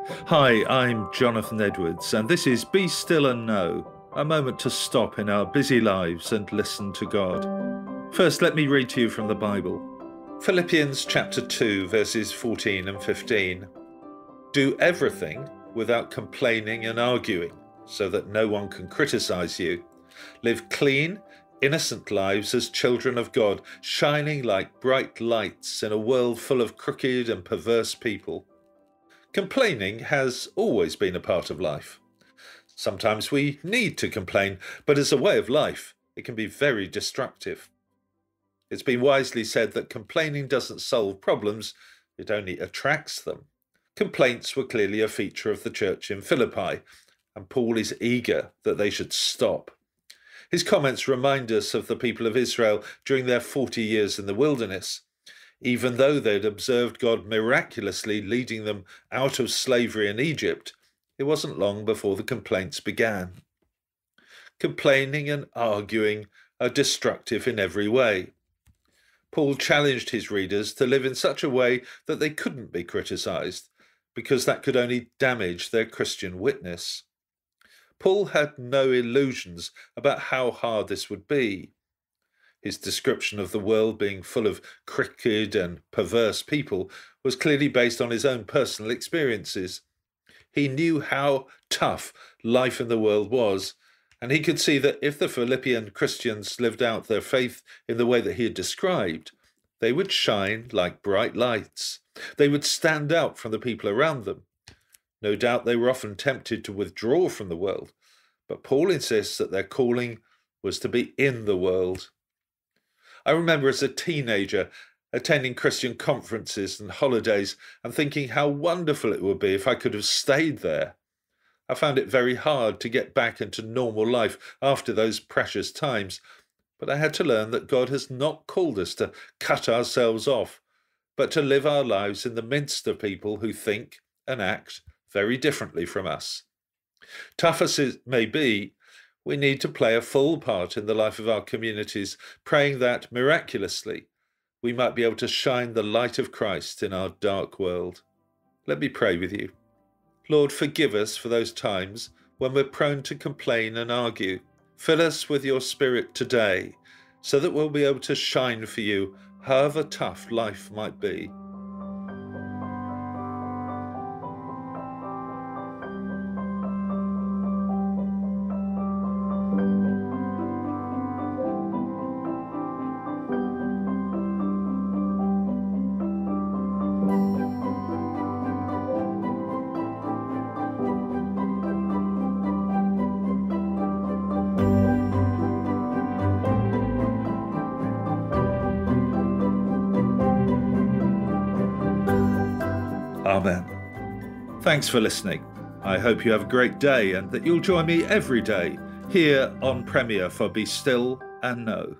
Hi, I'm Jonathan Edwards, and this is Be Still and Know, a moment to stop in our busy lives and listen to God. First, let me read to you from the Bible. Philippians chapter 2, verses 14 and 15. Do everything without complaining and arguing, so that no one can criticize you. Live clean, innocent lives as children of God, shining like bright lights in a world full of crooked and perverse people. Complaining has always been a part of life. Sometimes we need to complain, but as a way of life, it can be very destructive. It's been wisely said that complaining doesn't solve problems, it only attracts them. Complaints were clearly a feature of the church in Philippi, and Paul is eager that they should stop. His comments remind us of the people of Israel during their 40 years in the wilderness. Even though they'd observed God miraculously leading them out of slavery in Egypt, it wasn't long before the complaints began. Complaining and arguing are destructive in every way. Paul challenged his readers to live in such a way that they couldn't be criticized, because that could only damage their Christian witness. Paul had no illusions about how hard this would be. His description of the world being full of crooked and perverse people was clearly based on his own personal experiences. He knew how tough life in the world was, and he could see that if the Philippian Christians lived out their faith in the way that he had described, they would shine like bright lights. They would stand out from the people around them. No doubt they were often tempted to withdraw from the world, but Paul insists that their calling was to be in the world. I remember as a teenager attending Christian conferences and holidays and thinking how wonderful it would be if I could have stayed there. I found it very hard to get back into normal life after those precious times, but I had to learn that God has not called us to cut ourselves off, but to live our lives in the midst of people who think and act very differently from us. Tough as it may be, we need to play a full part in the life of our communities, praying that, miraculously, we might be able to shine the light of Christ in our dark world. Let me pray with you. Lord, forgive us for those times when we're prone to complain and argue. Fill us with your Spirit today, so that we'll be able to shine for you, however tough life might be. Amen. Thanks for listening. I hope you have a great day and that you'll join me every day here on Premier for Be Still and Know.